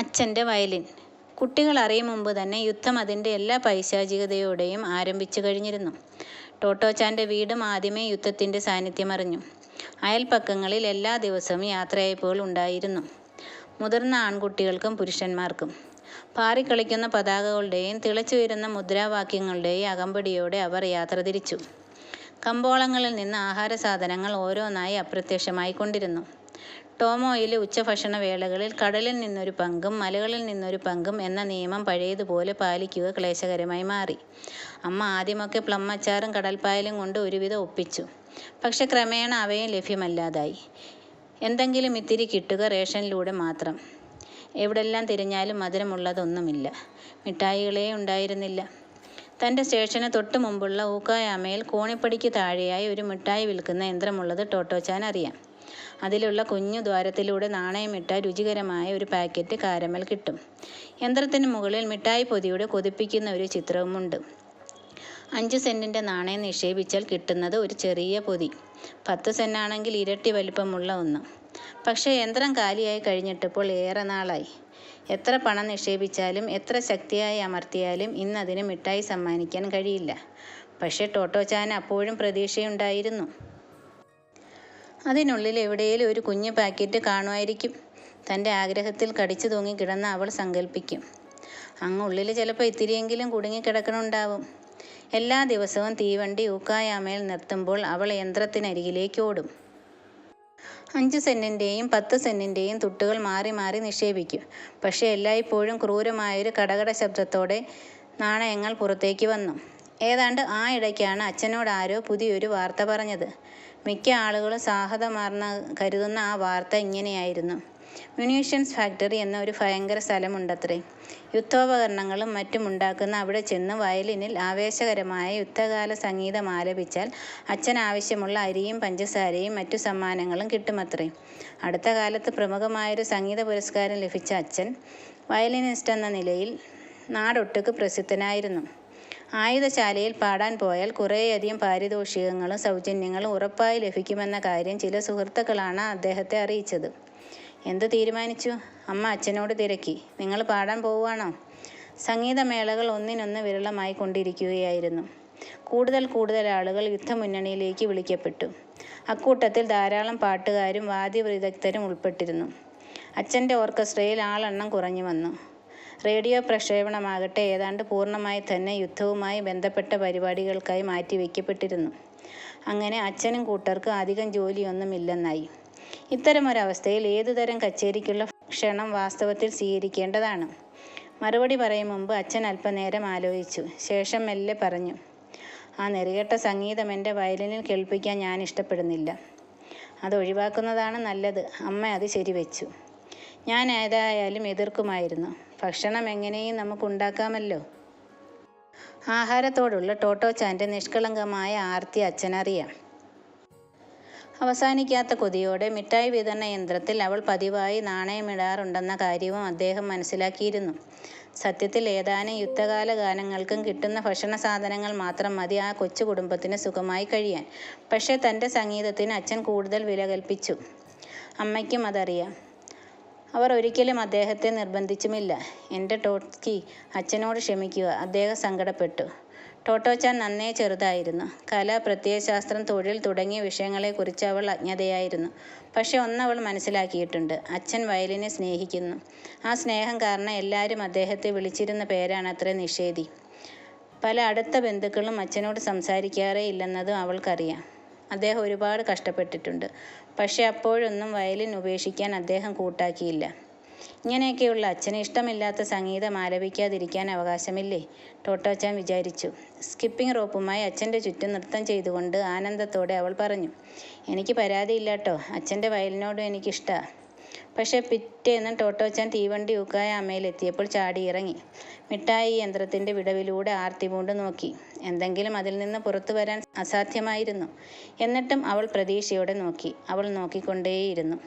അച്ഛൻ്റെ വയലിൻ. കുട്ടികൾ അറിയും മുമ്പ് തന്നെ യുദ്ധം അതിൻ്റെ എല്ലാ പൈശാചികതയോടെയും ആരംഭിച്ചു കഴിഞ്ഞിരുന്നു. ടോട്ടോച്ചാൻ്റെ വീടും ആദ്യമേ യുദ്ധത്തിൻ്റെ സാന്നിധ്യമറിഞ്ഞു. അയൽപക്കങ്ങളിൽ എല്ലാ ദിവസവും യാത്രയയപ്പുകൾ ഉണ്ടായിരുന്നു. മുതിർന്ന ആൺകുട്ടികൾക്കും പുരുഷന്മാർക്കും. പാറിക്കളിക്കുന്ന പതാകകളുടെയും തിളച്ചുയരുന്ന മുദ്രാവാക്യങ്ങളുടെയും അകമ്പടിയോടെ അവർ യാത്ര തിരിച്ചു. കമ്പോളങ്ങളിൽ നിന്ന് ആഹാരസാധനങ്ങൾ ഓരോന്നായി അപ്രത്യക്ഷമായിക്കൊണ്ടിരുന്നു. ടോമോയിലെ ഉച്ചഭക്ഷണ വേളകളിൽ കടലിൽ നിന്നൊരു പങ്കും മലകളിൽ നിന്നൊരു പങ്കും എന്ന നിയമം പഴയതുപോലെ പാലിക്കുക ക്ലേശകരമായി മാറി. അമ്മ ആദ്യമൊക്കെ പ്ലം അച്ചാറും കടൽപ്പായലും കൊണ്ട് ഒരുവിധം ഒപ്പിച്ചു. പക്ഷെ ക്രമേണ അവയും ലഭ്യമല്ലാതായി. എന്തെങ്കിലും ഇത്തിരി കിട്ടുക റേഷനിലൂടെ മാത്രം. എവിടെല്ലാം തിരഞ്ഞാലും മധുരമുള്ളതൊന്നുമില്ല. മിഠായികളേ ഉണ്ടായിരുന്നില്ല. തൻ്റെ സ്റ്റേഷന് തൊട്ടു മുമ്പുള്ള ഊക്കായാമയിൽ കോണിപ്പടിക്ക് താഴെയായി ഒരു മിഠായി വിൽക്കുന്ന യന്ത്രമുള്ളത് ടോട്ടോച്ചാൻ അറിയാം. അതിലുള്ള കുഞ്ഞു ദ്വാരത്തിലൂടെ നാണയമിട്ട രുചികരമായ ഒരു പാക്കറ്റ് കാരമൽ കിട്ടും. യന്ത്രത്തിന് മുകളിൽ മിഠായി പൊതിയുടെ കൊതിപ്പിക്കുന്ന ഒരു ചിത്രവുമുണ്ട്. 5 സെന്റിൻ്റെ നാണയം നിക്ഷേപിച്ചാൽ കിട്ടുന്നത് ഒരു ചെറിയ പൊതി. 10 സെന്റാണെങ്കിൽ ഇരട്ടി വലിപ്പമുള്ള ഒന്ന്. പക്ഷേ യന്ത്രം കാലിയായി കഴിഞ്ഞിട്ടിപ്പോൾ ഏറെ നാളായി. എത്ര പണം നിക്ഷേപിച്ചാലും എത്ര ശക്തിയായി അമർത്തിയാലും ഇന്നതിന് മിഠായി സമ്മാനിക്കാൻ കഴിയില്ല. പക്ഷേ ടോട്ടോച്ചാന് അപ്പോഴും പ്രതീക്ഷയുണ്ടായിരുന്നു. അതിനുള്ളിൽ എവിടെയും ഒരു കുഞ്ഞു പാക്കറ്റ് കാണുമായിരിക്കും. തൻ്റെ ആഗ്രഹത്തിൽ കടിച്ചു തൂങ്ങിക്കിടന്ന് അവൾ സങ്കല്പിക്കും. അങ്ങുള്ളിൽ ചിലപ്പോൾ ഇത്തിരിയെങ്കിലും കുടുങ്ങിക്കിടക്കണുണ്ടാവും. എല്ലാ ദിവസവും തീവണ്ടി ഊക്കായാമയിൽ നിർത്തുമ്പോൾ അവൾ യന്ത്രത്തിനരികിലേക്ക് ഓടും. 5 സെന്റിൻ്റെയും 10 സെന്റിൻ്റെയും തുട്ടുകൾ മാറി മാറി നിക്ഷേപിക്കും. പക്ഷേ എല്ലായ്പ്പോഴും ക്രൂരമായൊരു കടകട ശബ്ദത്തോടെ നാണയങ്ങൾ പുറത്തേക്ക് വന്നു. ഏതാണ്ട് ആ ഇടയ്ക്കാണ് അച്ഛനോട് ആരോ പുതിയൊരു വാർത്ത പറഞ്ഞത്. മിക്ക ആളുകളും സാഹസമാർന്ന കരുതുന്ന ആ വാർത്ത ഇങ്ങനെയായിരുന്നു. മ്യൂണീഷ്യൻസ് ഫാക്ടറി എന്ന ഒരു ഭയങ്കര സ്ഥലമുണ്ടത്രേ. യുദ്ധോപകരണങ്ങളും മറ്റും ഉണ്ടാക്കുന്ന അവിടെ ചെന്ന് വയലിനിൽ ആവേശകരമായ യുദ്ധകാല സംഗീതം ആലപിച്ചാൽ അച്ഛൻ ആവശ്യമുള്ള അരിയും പഞ്ചസാരയും മറ്റു സമ്മാനങ്ങളും കിട്ടുമത്രേ. അടുത്ത കാലത്ത് പ്രമുഖമായൊരു സംഗീത പുരസ്കാരം ലഭിച്ച അച്ഛൻ വയലിനിസ്റ്റ് എന്ന നിലയിൽ നാടൊട്ടുക്ക് പ്രസിദ്ധനായിരുന്നു. ആയുധശാലയിൽ പാടാൻ പോയാൽ കുറേയധികം പാരിതോഷികങ്ങളും സൗജന്യങ്ങളും ഉറപ്പായി ലഭിക്കുമെന്ന കാര്യം ചില സുഹൃത്തുക്കളാണ് അദ്ദേഹത്തെ അറിയിച്ചത്. എന്ത് തീരുമാനിച്ചു? അമ്മ അച്ഛനോട് തിരക്കി. നിങ്ങൾ പാടാൻ പോവുകയാണോ? സംഗീതമേളകൾ ഒന്നിനൊന്ന് വിരളമായി കൊണ്ടിരിക്കുകയായിരുന്നു. കൂടുതൽ ആളുകൾ യുദ്ധമുന്നണിയിലേക്ക് വിളിക്കപ്പെട്ടു. അക്കൂട്ടത്തിൽ ധാരാളം പാട്ടുകാരും വാദ്യവിദഗ്ധരും ഉൾപ്പെട്ടിരുന്നു. അച്ഛൻ്റെ ഓർക്കസ്ട്രയിൽ ആളെണ്ണം കുറഞ്ഞു വന്നു. റേഡിയോ പ്രക്ഷേപണമാകട്ടെ ഏതാണ്ട് പൂർണ്ണമായി തന്നെ യുദ്ധവുമായി ബന്ധപ്പെട്ട പരിപാടികൾക്കായി മാറ്റിവെക്കപ്പെട്ടിരുന്നു. അങ്ങനെ അച്ഛനും കൂട്ടർക്കും അധികം ജോലിയൊന്നുമില്ലെന്നായി. ഇത്തരമൊരവസ്ഥയിൽ ഏതുതരം കച്ചേരിക്കുള്ള ക്ഷണം വാസ്തവത്തിൽ സ്വീകരിക്കേണ്ടതാണ്? മറുപടി പറയും മുമ്പ് അച്ഛൻ അല്പനേരം ആലോചിച്ചു. ശേഷം മെല്ലെ പറഞ്ഞു, ആ നെറികെട്ട സംഗീതം എൻ്റെ വയലിനിൽ കേൾപ്പിക്കാൻ ഞാൻ ഇഷ്ടപ്പെടുന്നില്ല. അതൊഴിവാക്കുന്നതാണ് നല്ലത്. അമ്മ അത് ശരിവെച്ചു. ഞാൻ ഏതായാലും എതിർക്കുമായിരുന്നു. ഭക്ഷണം എങ്ങനെയും നമുക്കുണ്ടാക്കാമല്ലോ. ആഹാരത്തോടുള്ള ടോട്ടോച്ചാൻ്റെ നിഷ്കളങ്കമായ ആർത്തി അച്ഛനറിയാം. അവസാനിക്കാത്ത കൊതിയോടെ മിഠായി വിതരണ യന്ത്രത്തിൽ അവൾ പതിവായി നാണയമിടാറുണ്ടെന്ന കാര്യവും അദ്ദേഹം മനസ്സിലാക്കിയിരുന്നു. സത്യത്തിൽ ഏതാനും യുദ്ധകാല ഗാനങ്ങൾക്കും കിട്ടുന്ന ഭക്ഷണ സാധനങ്ങൾ മാത്രം മതി ആ കൊച്ചു കുടുംബത്തിന് സുഖമായി കഴിയാൻ. പക്ഷേ തൻ്റെ സംഗീതത്തിന് അച്ഛൻ കൂടുതൽ വില കൽപ്പിച്ചു. അമ്മയ്ക്കും അതറിയാം. അവർ ഒരിക്കലും അദ്ദേഹത്തെ നിർബന്ധിച്ചുമില്ല. എൻ്റെ ടോട്സ്കി, അച്ഛനോട് ക്ഷമിക്കുക, അദ്ദേഹം സങ്കടപ്പെട്ടു. ടോട്ടോച്ചാൻ നന്നേ ചെറുതായിരുന്നു. കല, പ്രത്യയശാസ്ത്രം, തൊഴിൽ തുടങ്ങിയ വിഷയങ്ങളെക്കുറിച്ച് അവൾ അജ്ഞതയായിരുന്നു. പക്ഷെ ഒന്നവൾ മനസ്സിലാക്കിയിട്ടുണ്ട്. അച്ഛൻ വയലിനെ സ്നേഹിക്കുന്നു. ആ സ്നേഹം കാരണം എല്ലാവരും അദ്ദേഹത്തെ വിളിച്ചിരുന്ന പേരാണത്രേ നിഷേധി. പല അടുത്ത ബന്ധുക്കളും അച്ഛനോട് സംസാരിക്കാറേ ഇല്ലെന്നതും അവൾക്കറിയാം. അദ്ദേഹം ഒരുപാട് കഷ്ടപ്പെട്ടിട്ടുണ്ട്. പക്ഷെ അപ്പോഴൊന്നും വയലിൻ ഉപേക്ഷിക്കാൻ അദ്ദേഹം കൂട്ടാക്കിയില്ല. ഇങ്ങനെയൊക്കെയുള്ള അച്ഛന് ഇഷ്ടമില്ലാത്ത സംഗീതം ആലപിക്കാതിരിക്കാൻ അവകാശമില്ലേ? ടോട്ടോച്ചാൻ വിചാരിച്ചു. സ്കിപ്പിംഗ് റോപ്പുമായി അച്ഛൻ്റെ ചുറ്റും നൃത്തം ചെയ്തുകൊണ്ട് ആനന്ദത്തോടെ അവൾ പറഞ്ഞു, എനിക്ക് പരാതിയില്ലാട്ടോ. അച്ഛൻ്റെ വയലിനോടും എനിക്കിഷ്ടാ. പക്ഷെ പിറ്റേന്ന് ടോട്ടോച്ചാൻ തീവണ്ടി ഊക്കായാമയിലെത്തിയപ്പോൾ ചാടിയിറങ്ങി. മിഠായി യന്ത്രത്തിൻ്റെ വിടവിലൂടെ ആർത്തി പൂണ്ട് നോക്കി. എന്തെങ്കിലും അതിൽ നിന്ന് പുറത്തു വരാൻ അസാധ്യമായിരുന്നു. എന്നിട്ടും അവൾ പ്രതീക്ഷയോടെ നോക്കി. അവൾ നോക്കിക്കൊണ്ടേയിരുന്നു.